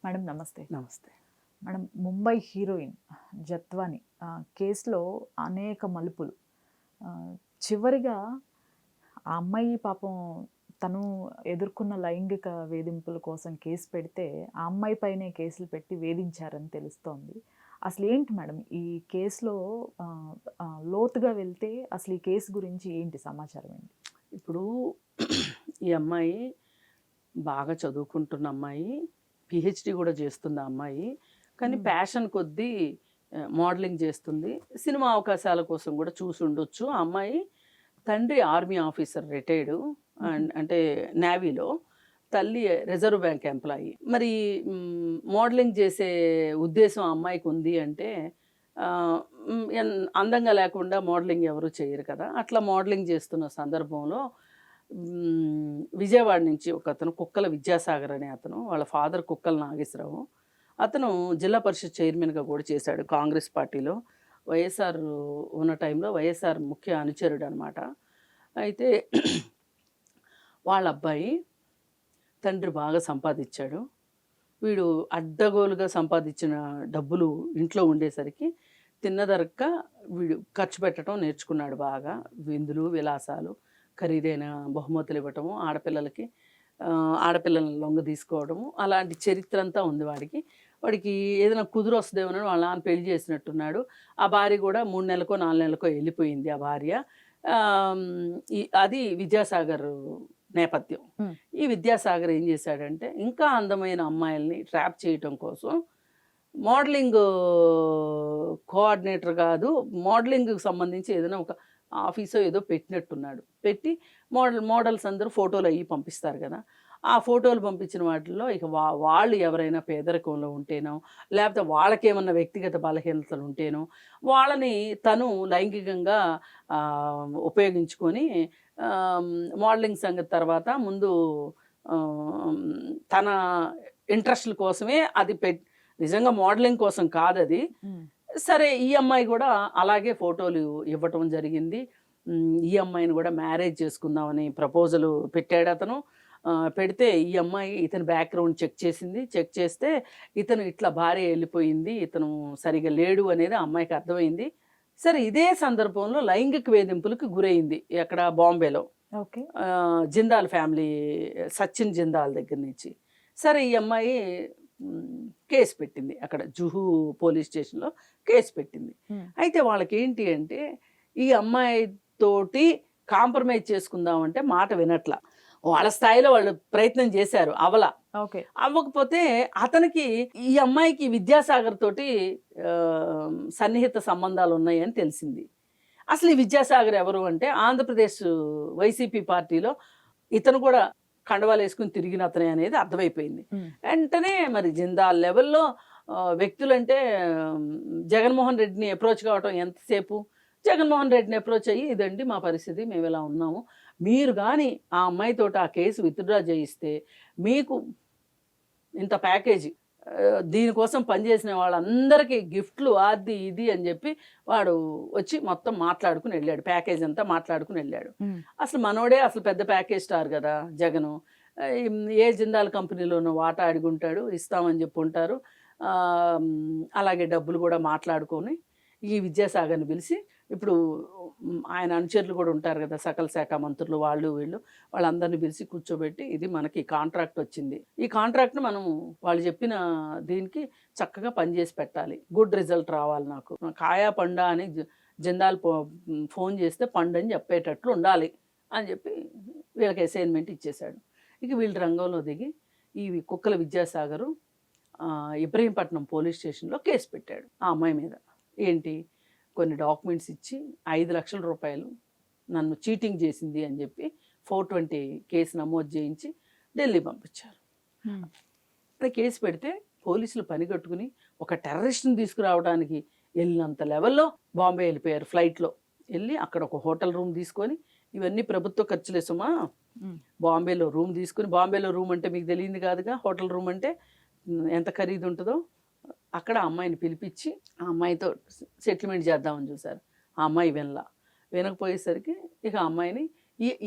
Madam నమస్తే. నమస్తే. Madam Mumbai heroine Jethwani కేసులో అనేక మలుపులు. చివరిగా ఆ అమ్మాయి పాపం తను ఎదుర్కొన్న లైంగిక వేధింపుల కోసం కేసు పెడితే, ఆ అమ్మాయి పైనే కేసులు పెట్టి వేధించారని తెలుస్తోంది. అసలేంటి మేడం ఈ కేసులో లోతుగా వెళ్తే అసలు ఈ కేసు గురించి ఏంటి సమాచారం ఏంటి? ఇప్పుడు ఈ అమ్మాయి బాగా చదువుకుంటున్న అమ్మాయి. పీహెచ్‌డీ కూడా చేస్తుంది ఆ అమ్మాయి. కానీ ప్యాషన్ కొద్దీ మోడలింగ్ చేస్తుంది. సినిమా అవకాశాల కోసం కూడా చూసుండొచ్చు. ఆ అమ్మాయి తండ్రి ఆర్మీ ఆఫీసర్ రిటైర్డు. అంటే నేవీలో. తల్లి రిజర్వ్ బ్యాంక్ ఎంప్లాయీ. మరి మోడలింగ్ చేసే ఉద్దేశం ఆ అమ్మాయికి ఉంది అంటే అందంగా లేకుండా మోడలింగ్ ఎవరు చేయరు కదా! అట్లా మోడలింగ్ చేస్తున్న సందర్భంలో విజయవాడ నుంచి ఒకతను కుక్కల విద్యాసాగర్ అనే అతను, వాళ్ళ ఫాదర్ కుక్కల నాగేశ్వరరావు. అతను జిల్లా పరిషత్ చైర్మన్‌గా కూడా చేశాడు కాంగ్రెస్ పార్టీలో. వైఎస్ఆర్ ఉన్న టైంలో వైఎస్ఆర్ ముఖ్య అనుచరుడు అనమాట. అయితే వాళ్ళ అబ్బాయి తండ్రి బాగా సంపాదించాడు. వీడు అడ్డగోలుగా సంపాదించిన డబ్బులు ఇంట్లో ఉండేసరికి తిన్నదరక్క వీడు ఖర్చు పెట్టడం నేర్చుకున్నాడు బాగా. విందులు, విలాసాలు, ఖరీదైన బహుమతులు ఇవ్వటము, ఆడపిల్లలను లొంగ తీసుకోవడము, అలాంటి చరిత్ర అంతా ఉంది వాడికి. వాడికి ఏదైనా కుదురు వస్తుందేమోనని వాళ్ళ నాన్న పెళ్లి చేసినట్టున్నాడు. ఆ భార్య కూడా 3 నెలలకో 4 నెలలకో వెళ్ళిపోయింది ఆ భార్య. అది విద్యాసాగర్ నేపథ్యం. ఈ విద్యాసాగర్ ఏం చేశాడంటే ఇంకా అందమైన అమ్మాయిల్ని ట్రాప్ చేయటం కోసం మోడలింగ్ కోఆర్డినేటర్ కాదు, మోడలింగ్కి సంబంధించి ఏదైనా ఒక ఆఫీసో ఏదో పెట్టినట్టున్నాడు. పెట్టి మోడల్స్ అందరూ ఫోటోలు అయ్యి పంపిస్తారు కదా! ఆ ఫోటోలు పంపించిన వాటిల్లో ఇక వాళ్ళు ఎవరైనా పేదరికంలో ఉంటేనో, లేకపోతే వాళ్ళకేమన్నా వ్యక్తిగత బలహీనతలు ఉంటేనో, వాళ్ళని తను లైంగికంగా ఉపయోగించుకొని మోడలింగ్ సంగతి తర్వాత ముందు తన ఇంట్రెస్ట్‌ల కోసమే అది నిజంగా మోడలింగ్ కోసం కాదది. సరే ఈ అమ్మాయి కూడా అలాగే ఫోటోలు ఇవ్వటం జరిగింది. ఈ అమ్మాయిని కూడా మ్యారేజ్ చేసుకుందామని ప్రపోజల్ పెట్టాడు అతను. పెడితే ఈ అమ్మాయి ఇతని బ్యాక్‌గ్రౌండ్ చెక్ చేసింది. చెక్ చేస్తే ఇతను ఇట్లా భార్య వెళ్ళిపోయింది, ఇతను సరిగ్గా లేడు అనేది ఆ అమ్మాయికి అర్థమైంది. సరే ఇదే సందర్భంలో లైంగిక వేధింపులకు గురైంది. ఎక్కడ బాంబేలో. ఓకే. జిందాల్ ఫ్యామిలీ, సచిన్ జిందాల్ దగ్గర నుంచి. సరే ఈ అమ్మాయి కేసు పెట్టింది. అక్కడ జుహూ పోలీస్ స్టేషన్‌లో కేసు పెట్టింది. అయితే వాళ్ళకేంటి అంటే ఈ అమ్మాయితోటి కాంప్రమైజ్ చేసుకుందామంటే మాట వినట్లా. వాళ్ళ స్థాయిలో వాళ్ళు ప్రయత్నం చేశారు. ఓకే. అవ్వకపోతే అతనికి ఈ అమ్మాయికి విద్యాసాగర్ తోటి సన్నిహిత సంబంధాలు ఉన్నాయని తెలిసింది. అసలు ఈ విద్యాసాగర్ ఎవరు అంటే ఆంధ్రప్రదేశ్ వైసీపీ పార్టీలో ఇతను కూడా కండవాలు వేసుకుని తిరిగిన అతనే అనేది అర్థమైపోయింది. వెంటనే మరి జిందాల్ లెవెల్లో వ్యక్తులంటే జగన్మోహన్ రెడ్డిని అప్రోచ్ కావటం ఎంతసేపు, జగన్మోహన్ రెడ్డిని అప్రోచ్ అయ్యి ఇదండి మా పరిస్థితి, మేము ఇలా ఉన్నాము, మీరు కానీ ఆ అమ్మాయితోటి ఆ కేసు విత్డ్రా చేయిస్తే మీకు ఇంత ప్యాకేజీ, దీనికోసం పనిచేసిన వాళ్ళందరికీ గిఫ్ట్లు అది ఇది అని చెప్పి వాడు వచ్చి మొత్తం మాట్లాడుకుని వెళ్ళాడు. ప్యాకేజ్ అంతా మాట్లాడుకుని వెళ్ళాడు. అసలు మనోడే అసలు పెద్ద ప్యాకేజ్ స్టార్ కదా జగను. ఏ జిందాల్ కంపెనీలోనో వాటా అడుగుంటాడు, ఇస్తామని చెప్పి ఉంటారు. అలాగే డబ్బులు కూడా మాట్లాడుకొని ఈ విద్యాసాగర్ని పిలిచి, ఇప్పుడు ఆయన అనుచరులు కూడా ఉంటారు కదా, సకల శాఖ మంత్రులు, వాళ్ళు వీళ్ళు, వాళ్ళందరినీ పిలిచి కూర్చోబెట్టి ఇది మనకి కాంట్రాక్ట్ వచ్చింది, ఈ కాంట్రాక్ట్ని మనం వాళ్ళు చెప్పిన దీనికి చక్కగా పనిచేసి పెట్టాలి, గుడ్ రిజల్ట్ రావాలి, నాకు కాయా పండా అని జిందాల్ ఫోన్ చేస్తే పండు అని చెప్పేటట్లు ఉండాలి అని చెప్పి వీళ్ళకి అసైన్మెంట్ ఇచ్చేశాడు. ఇక వీళ్ళు రంగంలో దిగి ఈ కుక్కల విద్యాసాగరు ఇబ్రహీంపట్నం పోలీస్ స్టేషన్లో కేసు పెట్టాడు ఆ అమ్మాయి మీద. ఏంటి, కొన్ని డాక్యుమెంట్స్ ఇచ్చి 5 లక్షల రూపాయలు నన్ను చీటింగ్ చేసింది అని చెప్పి 420 కేసు నమోదు చేయించి ఢిల్లీ పంపించారు. కేసు పెడితే పోలీసులు పని కట్టుకుని ఒక టెర్రరిస్ట్ని తీసుకురావడానికి వెళ్ళినంత లెవెల్లో బాంబే వెళ్ళిపోయారు. ఫ్లైట్లో వెళ్ళి అక్కడ ఒక హోటల్ రూమ్ తీసుకొని, ఇవన్నీ ప్రభుత్వ ఖర్చులే సుమా, బాంబేలో రూమ్ తీసుకుని, బాంబేలో రూమ్ అంటే మీకు తెలియదు కాదుగా, హోటల్ రూమ్ అంటే ఎంత ఖరీదు ఉంటుందో, అక్కడ అమ్మాయిని పిలిపించి ఆ అమ్మాయితో సెటిల్మెంట్ చేద్దామని చూశారు. ఆ అమ్మాయి వినకపోయేసరికి ఇక ఆ అమ్మాయిని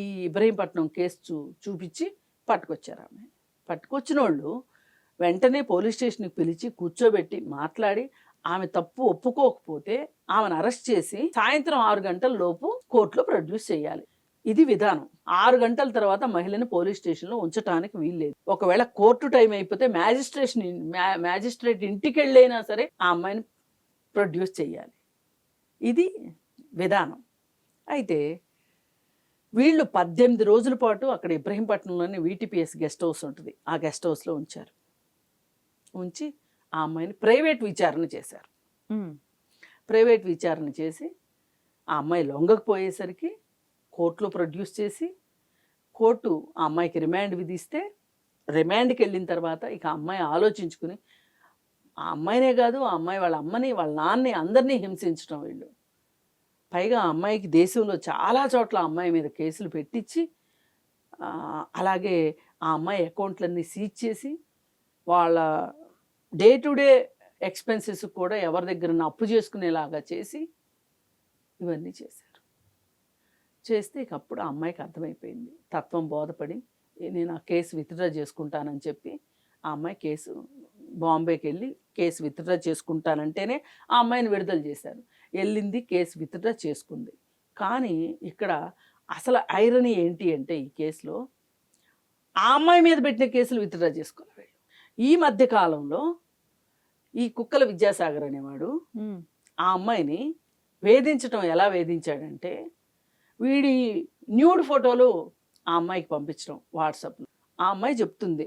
ఈ ఇబ్రహీంపట్నం కేసు చూపించి పట్టుకొచ్చారు. అమ్మాయిని పట్టుకొచ్చిన వాళ్ళు వెంటనే పోలీస్ స్టేషన్కి పిలిచి కూర్చోబెట్టి మాట్లాడి ఆమె తప్పు ఒప్పుకోకపోతే ఆమెను అరెస్ట్ చేసి సాయంత్రం 6 గంటల లోపు కోర్టులో ప్రొడ్యూస్ చేయాలి. ఇది విధానం. 6 గంటల తర్వాత మహిళని పోలీస్ స్టేషన్లో ఉంచడానికి వీల్లేదు. ఒకవేళ కోర్టు టైం అయిపోతే మ్యాజిస్ట్రేట్ ఇంటికి వెళ్ళైనా సరే ఆ అమ్మాయిని ప్రొడ్యూస్ చేయాలి. ఇది విధానం. అయితే వీళ్ళు 18 రోజుల పాటు అక్కడ ఇబ్రహీంపట్నంలోని వీటీపీఎస్ గెస్ట్ హౌస్ ఉంటుంది. ఆ గెస్ట్ హౌస్లో ఉంచారు. ఉంచి ఆ అమ్మాయిని ప్రైవేట్ విచారణ చేశారు. ప్రైవేట్ విచారణ చేసి ఆ అమ్మాయి లొంగకపోయేసరికి కోర్టులో ప్రొడ్యూస్ చేసి కోర్టు ఆ అమ్మాయికి రిమాండ్ విధిస్తే రిమాండ్కి వెళ్ళిన తర్వాత ఇక ఆ అమ్మాయి ఆలోచించుకుని ఆ అమ్మాయినే కాదు ఆ అమ్మాయి వాళ్ళ అమ్మని వాళ్ళ నాన్నని అందరినీ హింసించడం వీళ్ళు. పైగా ఆ అమ్మాయికి దేశంలో చాలా చోట్ల ఆ అమ్మాయి మీద కేసులు పెట్టించి అలాగే ఆ అమ్మాయి అకౌంట్లన్నీ సీజ్ చేసి వాళ్ళ డే టు డే ఎక్స్పెన్సెస్ కూడా ఎవరి దగ్గర అప్పు చేసుకునేలాగా చేసి ఇవన్నీ చేశారు. చేస్తే ఇక అప్పుడు ఆ అమ్మాయికి అర్థమైపోయింది, తత్వం బోధపడి నేను ఆ కేసు విత్డ్రా చేసుకుంటానని చెప్పి ఆ అమ్మాయి కేసు బాంబేకి వెళ్ళి కేసు విత్డ్రా చేసుకుంటానంటేనే ఆ అమ్మాయిని విడుదల చేశారు. వెళ్ళింది, కేసు విత్డ్రా చేసుకుంది. కానీ ఇక్కడ అసలు ఐరనీ ఏంటి అంటే ఈ కేసులో ఆ అమ్మాయి మీద పెట్టిన కేసులు విత్డ్రా చేసుకోవాలి. ఈ మధ్య కాలంలో ఈ కుక్కల విద్యాసాగర్ అనేవాడు ఆ అమ్మాయిని వేధించడం ఎలా వేధించాడంటే వీడి న్యూడ్ ఫోటోలు ఆ అమ్మాయికి పంపించడం వాట్సాప్లో. ఆ అమ్మాయి చెప్తుంది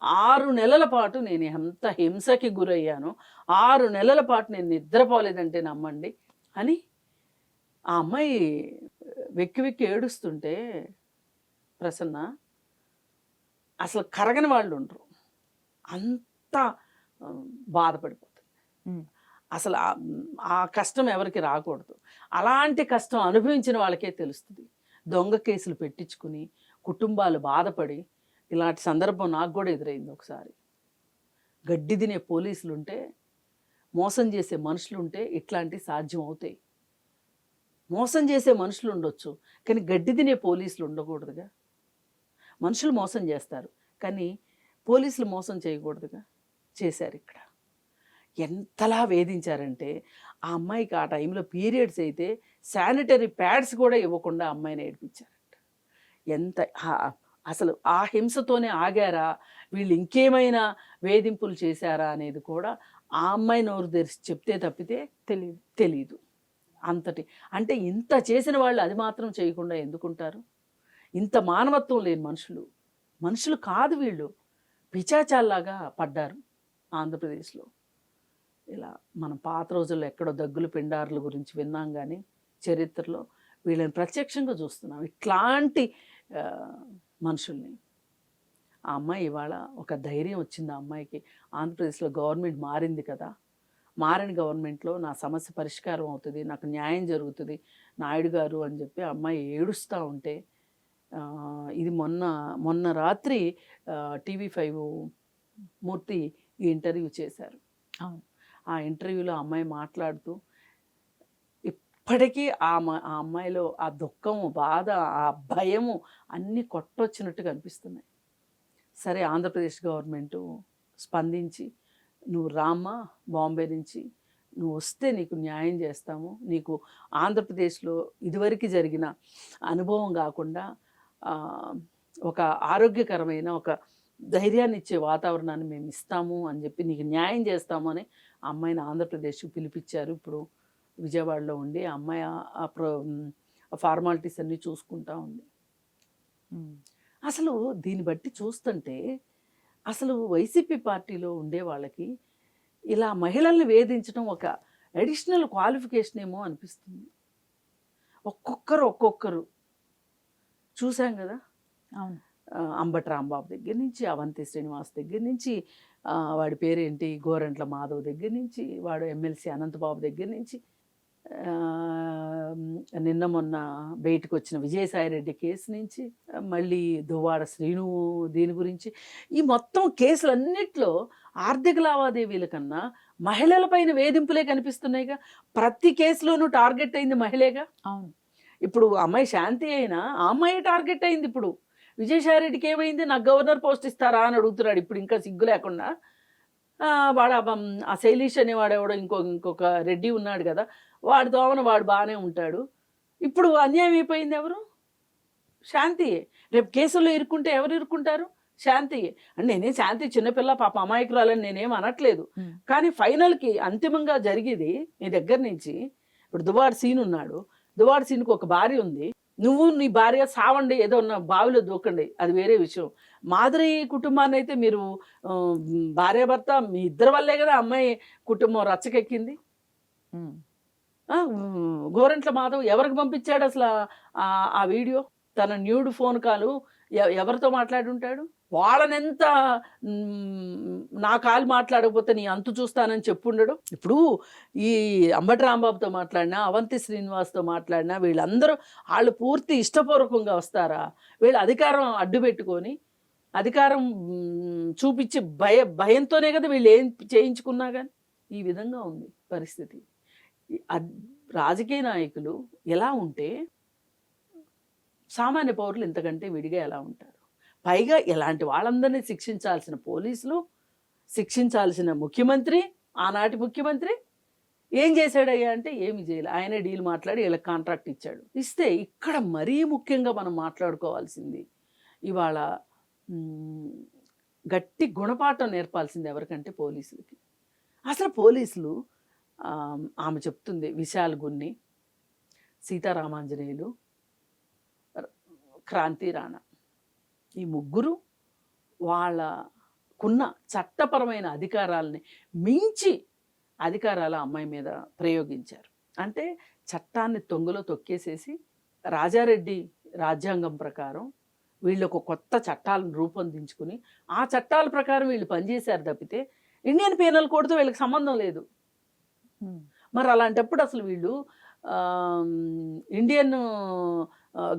6 నెలల పాటు నేను ఎంత హింసకి గురయ్యాను, 6 నెలల పాటు నేను నిద్రపోలేదంటే నమ్మండి అని ఆ అమ్మాయి వెక్కి వెక్కి ఏడుస్తుంటే ప్రసన్న అసలు కరగని వాళ్ళు ఉండరు, అంత బాధపడిపోతుంది. అసలు ఆ కష్టం ఎవరికి రాకూడదు. అలాంటి కష్టం అనుభవించిన వాళ్ళకే తెలుస్తుంది. దొంగ కేసులు పెట్టించుకుని కుటుంబాలు బాధపడి ఇలాంటి సందర్భం నాకు కూడా ఎదురైంది ఒకసారి. గడ్డి తినే పోలీసులు ఉంటే, మోసం చేసే మనుషులు ఉంటే ఇట్లాంటివి సాధ్యం అవుతాయి. మోసం చేసే మనుషులు ఉండొచ్చు కానీ గడ్డి తినే పోలీసులు ఉండకూడదుగా. మనుషులు మోసం చేస్తారు కానీ పోలీసులు మోసం చేయకూడదుగా. చేశారు. ఇక్కడ ఎంతలా వేధించారంటే ఆ అమ్మాయికి ఆ టైంలో పీరియడ్స్ అయితే శానిటరీ ప్యాడ్స్ కూడా ఇవ్వకుండా అమ్మాయిని ఏడిపించారంట. ఎంత అసలు ఆ హింసతోనే ఆగారా, వీళ్ళు ఇంకేమైనా వేధింపులు చేశారా అనేది కూడా ఆ అమ్మాయి నోరు తెరిచి చెప్తే తప్పితే తెలీదు. అంతటి అంటే ఇంత చేసిన వాళ్ళు అది మాత్రం చేయకుండా ఎందుకుంటారు? ఇంత మానవత్వం లేని మనుషులు కాదు వీళ్ళు, పిచాచాల్లాగా పడ్డారు ఆంధ్రప్రదేశ్లో. ఇలా మనం పాత రోజుల్లో ఎక్కడో దగ్గులు పిండారుల గురించి విన్నాం కానీ చరిత్రలో వీళ్ళని ప్రత్యక్షంగా చూస్తున్నాం ఇట్లాంటి మనుషుల్ని. ఆ అమ్మాయి ఇవాళ ఒక ధైర్యం వచ్చింది. ఆ అమ్మాయికి ఆంధ్రప్రదేశ్లో గవర్నమెంట్ మారింది కదా, మారిన గవర్నమెంట్లో నా సమస్య పరిష్కారం అవుతుంది, నాకు న్యాయం జరుగుతుంది నాయుడు గారు అని చెప్పి అమ్మాయి ఏడుస్తూ ఉంటే ఇది మొన్న రాత్రి TV5 మూర్తి ఈ ఇంటర్వ్యూ చేశారు. ఆ ఇంటర్వ్యూలో అమ్మాయి మాట్లాడుతూ ఇప్పటికీ ఆ అమ్మాయిలో ఆ దుఃఖము, బాధ, ఆ భయము అన్నీ కొట్టొచ్చినట్టు కనిపిస్తున్నాయి. సరే ఆంధ్రప్రదేశ్ గవర్నమెంటు స్పందించి నువ్వు రామ్మా బాంబే నుంచి, నువ్వు వస్తే నీకు న్యాయం చేస్తాము, నీకు ఆంధ్రప్రదేశ్లో ఇదివరకు జరిగిన అనుభవం కాకుండా ఒక ఆరోగ్యకరమైన ఒక ధైర్యాన్ని ఇచ్చే వాతావరణాన్ని మేము ఇస్తాము అని చెప్పి నీకు న్యాయం చేస్తాము అని ఆ అమ్మాయిని ఆంధ్రప్రదేశ్కి పిలిపించారు. ఇప్పుడు విజయవాడలో ఉండి ఆ అమ్మాయి ఆ ఫార్మాలిటీస్ అన్నీ చూసుకుంటా ఉంది. అసలు దీన్ని బట్టి చూస్తుంటే అసలు వైసీపీ పార్టీలో ఉండే వాళ్ళకి ఇలా మహిళల్ని వేధించడం ఒక అడిషనల్ క్వాలిఫికేషన్ ఏమో అనిపిస్తుంది. ఒక్కొక్కరు చూసాం కదా. అవును, అంబటి రాంబాబు దగ్గర నుంచి, అవంతి శ్రీనివాస్ దగ్గర నుంచి, వాడి పేరేంటి గోరంట్ల మాధవ్ దగ్గర నుంచి, వాడు ఎమ్మెల్సీ అనంతబాబు దగ్గర నుంచి, నిన్న మొన్న బయటకు వచ్చిన విజయసాయిరెడ్డి కేసు నుంచి, మళ్ళీ దువ్వాడ శ్రీను దీని గురించి, ఈ మొత్తం కేసులన్నిట్లో ఆర్థిక లావాదేవీల కన్నా మహిళలపైన వేధింపులే కనిపిస్తున్నాయిగా. ప్రతి కేసులోనూ టార్గెట్ అయింది మహిళేగా. అవును, ఇప్పుడు అమ్మాయి శాంతి అయినా ఆ అమ్మాయి టార్గెట్ అయింది. ఇప్పుడు విజయసాయిరెడ్డికి ఏమైంది, నాకు గవర్నర్ పోస్ట్ ఇస్తారా అని అడుగుతున్నాడు ఇప్పుడు ఇంకా సిగ్గు లేకుండా. వాడు ఆ శైలీష్ అనేవాడు ఎవడో ఇంకొక రెడ్డి ఉన్నాడు కదా, వాడి దోమన వాడు బాగానే ఉంటాడు. ఇప్పుడు అన్యాయం అయిపోయింది ఎవరు? శాంతియే. రేపు కేసుల్లో ఇరుక్కుంటే ఎవరు ఇరుక్కుంటారు? శాంతియే. అంటే నేనేం శాంతి చిన్నపిల్ల పాప అమాయకురాలని నేనేం అనట్లేదు. కానీ ఫైనల్కి అంతిమంగా జరిగేది నీ దగ్గర నుంచి. ఇప్పుడు దువ్వాడ సీన్ ఉన్నాడు, దువ్వాడ సీన్కి ఒక భార్య ఉంది, నువ్వు నీ భార్య సావండి, ఏదో ఉన్న బావిలో దూకండి, అది వేరే విషయం. మాధురి కుటుంబాన్ని అయితే మీరు భార్యాభర్త మీ ఇద్దరి వల్లే కదా అమ్మాయి కుటుంబం రచ్చకెక్కింది. గోరంట్ల మాధవ్ ఎవరికి పంపించాడు అసలు ఆ వీడియో? తన న్యూడ్ ఫోన్ కాలు ఎవరితో మాట్లాడి ఉంటాడు? వాళ్ళనెంత నా కాలు మాట్లాడకపోతే నీ అంతు చూస్తానని చెప్పుండడు. ఇప్పుడు ఈ అంబటి రాంబాబుతో మాట్లాడినా, అవంతి శ్రీనివాస్తో మాట్లాడినా వీళ్ళందరూ వాళ్ళు పూర్తి ఇష్టపూర్వకంగా వస్తారా? వీళ్ళు అధికారం అడ్డు పెట్టుకొని అధికారం చూపించి భయంతోనే కదా వీళ్ళు ఏం చేయించుకున్నా కానీ ఈ విధంగా ఉంది పరిస్థితి. రాజకీయ నాయకులు ఎలా ఉంటే సామాన్య పౌరులు ఇంతకంటే విడిగా ఎలా ఉంటారు? పైగా ఇలాంటి వాళ్ళందరినీ శిక్షించాల్సిన పోలీసులు, శిక్షించాల్సిన ముఖ్యమంత్రి, ఆనాటి ముఖ్యమంత్రి ఏం చేశాడయ్యా అంటే ఏమి చేయలే. ఆయనే డీల్ మాట్లాడి వీళ్ళకి కాంట్రాక్ట్ ఇచ్చాడు. ఇస్తే ఇక్కడ మరీ ముఖ్యంగా మనం మాట్లాడుకోవాల్సింది ఇవాళ గట్టి గుణపాఠం నేర్పాల్సింది ఎవరికంటే పోలీసులకి. అసలు పోలీసులు ఆమె చెప్తుంది, విశాల్ గున్ని, సీతారామాంజనేయులు, క్రాంతి రాణా, ఈ ముగ్గురు వాళ్ళకున్న చట్టపరమైన అధికారాలని మించి అధికారాల అమ్మాయి మీద ప్రయోగించారు. అంటే చట్టాన్ని తొంగలో తొక్కేసేసి రాజారెడ్డి రాజ్యాంగం ప్రకారం వీళ్ళు ఒక కొత్త చట్టాలను రూపొందించుకుని ఆ చట్టాల ప్రకారం వీళ్ళు పనిచేశారు తప్పితే ఇండియన్ పీనల్ కోడ్తో వీళ్ళకి సంబంధం లేదు. మరి అలాంటప్పుడు అసలు వీళ్ళు ఇండియన్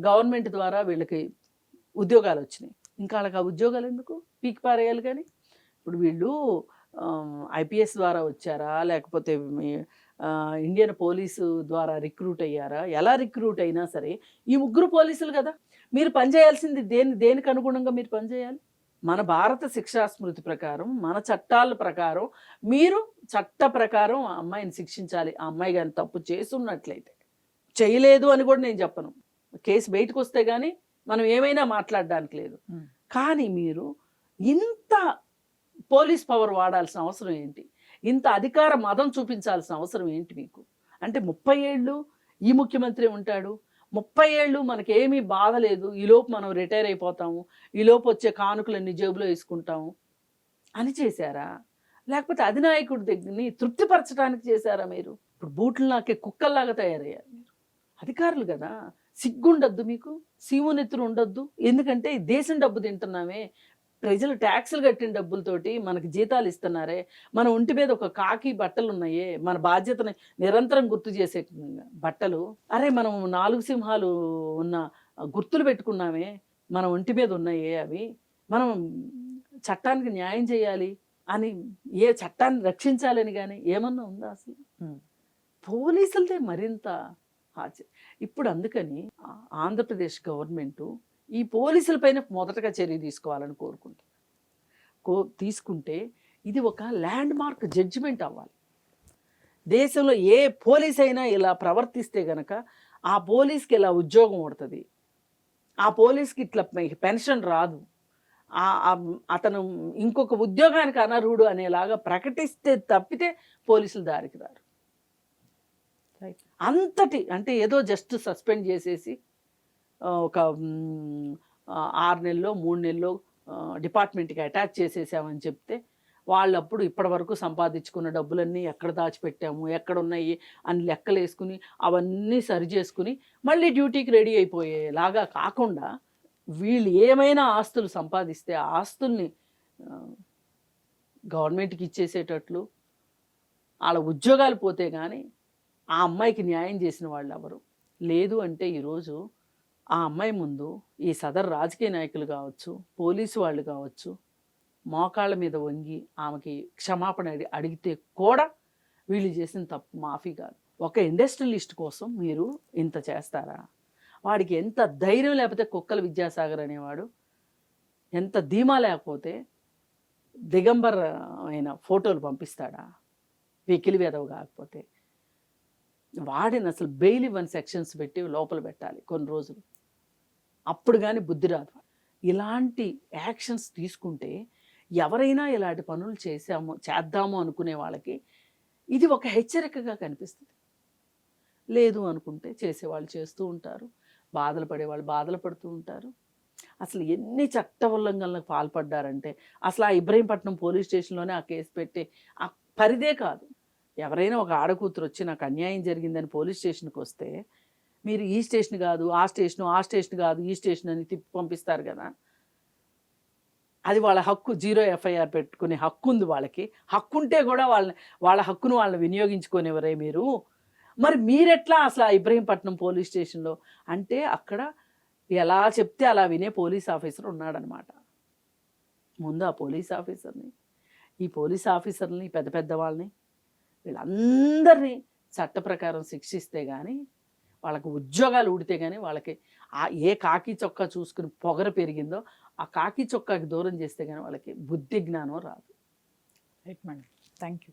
గవర్నమెంట్ ద్వారా వీళ్ళకి ఉద్యోగాలు వచ్చినాయి, ఇంకా వాళ్ళకి ఆ ఉద్యోగాలు ఎందుకు పీకి పారేయాలి? కానీ ఇప్పుడు వీళ్ళు ఐపీఎస్ ద్వారా వచ్చారా, లేకపోతే ఇండియన్ పోలీసు ద్వారా రిక్రూట్ అయ్యారా? ఎలా రిక్రూట్ అయినా సరే ఈ ముగ్గురు పోలీసులు కదా, మీరు పనిచేయాల్సింది దేనికి అనుగుణంగా మీరు పనిచేయాలి? మన భారత శిక్షా స్మృతి ప్రకారం, మన చట్టాల ప్రకారం మీరు చట్ట ప్రకారం ఆ అమ్మాయిని శిక్షించాలి. ఆ అమ్మాయి కానీ తప్పు చేస్తున్నట్లయితే, చేయలేదు అని కూడా నేను చెప్పను, కేసు బయటకు వస్తే కానీ మనం ఏమైనా మాట్లాడడానికి లేదు. కానీ మీరు ఇంత పోలీస్ పవర్ వాడాల్సిన అవసరం ఏంటి? ఇంత అధికార మదం చూపించాల్సిన అవసరం ఏంటి మీకు? అంటే 30 ఏళ్ళు ఈ ముఖ్యమంత్రి ఉంటాడు, 30 ఏళ్ళు మనకేమీ బాధ లేదు, ఈలోపు మనం రిటైర్ అయిపోతాము, ఈలోపు వచ్చే కానుకలన్నీ జేబులో వేసుకుంటాము అని చేశారా? లేకపోతే అధినాయకుడి దగ్గరని తృప్తిపరచడానికి చేశారా? మీరు ఇప్పుడు బూట్లు నాకే కుక్కల్లాగా తయారయ్యారు మీరు. అధికారులు కదా, సిగ్గుండద్దు మీకు, సీమునెత్తురు ఉండొద్దు. ఎందుకంటే దేశం డబ్బు తింటున్నామే, ప్రజలు ట్యాక్సులు కట్టిన డబ్బులతోటి మనకి జీతాలు ఇస్తున్నారే, మన ఒంటి మీద ఒక కాకి బట్టలు ఉన్నాయే, మన బాధ్యతని నిరంతరం గుర్తు చేసే బట్టలు, అరే మనం 4 సింహాలు ఉన్న గుర్తులు పెట్టుకున్నామే, మన ఒంటి మీద ఉన్నాయే, అవి మనం చట్టానికి న్యాయం చేయాలి అని, ఏ చట్టాన్ని రక్షించాలని కానీ ఏమన్నా ఉందా అసలు? పోలీసులదే మరింత ఇప్పుడు. అందుకని ఆంధ్రప్రదేశ్ గవర్నమెంటు ఈ పోలీసులపైన మొదటగా చర్య తీసుకోవాలని తీసుకుంటే ఇది ఒక ల్యాండ్ మార్క్ జడ్జిమెంట్ అవ్వాలి. దేశంలో ఏ పోలీస్ అయినా ఇలా ప్రవర్తిస్తే గనక ఆ పోలీస్కి ఇలా ఉద్యోగం పడుతుంది, ఆ పోలీస్కి ఇట్లా పెన్షన్ రాదు, అతను ఇంకొక ఉద్యోగానికి అనర్హుడు అనేలాగా ప్రకటిస్తే తప్పితే పోలీసులు దారికి రారు. అంతటి అంటే ఏదో జస్ట్ సస్పెండ్ చేసేసి ఒక 6 నెలలో 3 నెలలో డిపార్ట్మెంట్కి అటాచ్ చేసేసామని చెప్తే వాళ్ళప్పుడు ఇప్పటి వరకు సంపాదించుకున్న డబ్బులన్నీ ఎక్కడ దాచిపెట్టాము, ఎక్కడ ఉన్నాయి అని లెక్కలు వేసుకుని అవన్నీ సరి చేసుకుని మళ్ళీ డ్యూటీకి రెడీ అయిపోయేలాగా కాకుండా వీళ్ళు ఏమైనా ఆస్తులు సంపాదిస్తే ఆ ఆస్తుల్ని గవర్నమెంట్కి ఇచ్చేసేటట్లు, వాళ్ళ ఉద్యోగాలు పోతే కానీ ఆ అమ్మాయికి న్యాయం చేసిన వాళ్ళు ఎవరు లేదు. అంటే ఈరోజు ఆ అమ్మాయి ముందు ఈ సదరు రాజకీయ నాయకులు కావచ్చు, పోలీసు వాళ్ళు కావచ్చు, మోకాళ్ళ మీద వంగి ఆమెకి క్షమాపణ అడిగితే కూడా వీళ్ళు చేసిన తప్పు మాఫీ కాదు. ఒక ఇండస్ట్రియలిస్ట్ కోసం మీరు ఇంత చేస్తారా? వాడికి ఎంత ధైర్యం లేకపోతే కుక్కల విద్యాసాగర్ అనేవాడు ఎంత ధీమా లేకపోతే దిగంబర్ అయిన ఫోటోలు పంపిస్తాడా? వెకిలి వెదవ కాకపోతే. వాడిని అసలు బెయిల్ ఇవ్వని సెక్షన్స్ పెట్టి లోపల పెట్టాలి కొన్ని రోజులు, అప్పుడు కానీ బుద్ధి రాదు. ఇలాంటి యాక్షన్స్ తీసుకుంటే ఎవరైనా ఇలాంటి పనులు చేద్దాము అనుకునే వాళ్ళకి ఇది ఒక హెచ్చరికగా కనిపిస్తుంది. లేదు అనుకుంటే చేసేవాళ్ళు చేస్తూ ఉంటారు, బాధలు పడేవాళ్ళు బాధలు పడుతూ ఉంటారు. అసలు ఎన్ని చట్ట ఉల్లంఘనలకు పాల్పడ్డారంటే అసలు ఆ ఇబ్రహీంపట్నం పోలీస్ స్టేషన్లోనే ఆ కేసు పెట్టి ఆ పరిదే కాదు. ఎవరైనా ఒక ఆడకూతురు వచ్చి నాకు అన్యాయం జరిగిందని పోలీస్ స్టేషన్కి వస్తే మీరు ఈ స్టేషన్ కాదు ఆ స్టేషన్ కాదు ఈ స్టేషన్ అని తిప్పి పంపిస్తారు కదా. అది వాళ్ళ హక్కు, 0 ఎఫ్ఐఆర్ పెట్టుకునే హక్కు ఉంది వాళ్ళకి. హక్కు ఉంటే కూడా వాళ్ళ హక్కును వాళ్ళని వినియోగించుకునేవరే మీరు. మరి మీరెట్లా అసలు ఆ ఇబ్రహీంపట్నం పోలీస్ స్టేషన్లో అంటే అక్కడ ఎలా చెప్తే అలా వినే పోలీస్ ఆఫీసర్ ఉన్నాడనమాట. ముందు ఆ పోలీస్ ఆఫీసర్ని, ఈ పోలీస్ ఆఫీసర్ని, పెద్ద పెద్ద వాళ్ళని, వీళ్ళందరినీ చట్ట ప్రకారం శిక్షిస్తే కానీ, వాళ్ళకి ఉద్యోగాలు ఊడితే కానీ, వాళ్ళకి ఏ కాకి చొక్కా చూసుకుని పొగర పెరిగిందో ఆ కాకి చొక్కాకి దూరం చేస్తే కానీ వాళ్ళకి బుద్ధి జ్ఞానం రాదు. Right madam, thank you.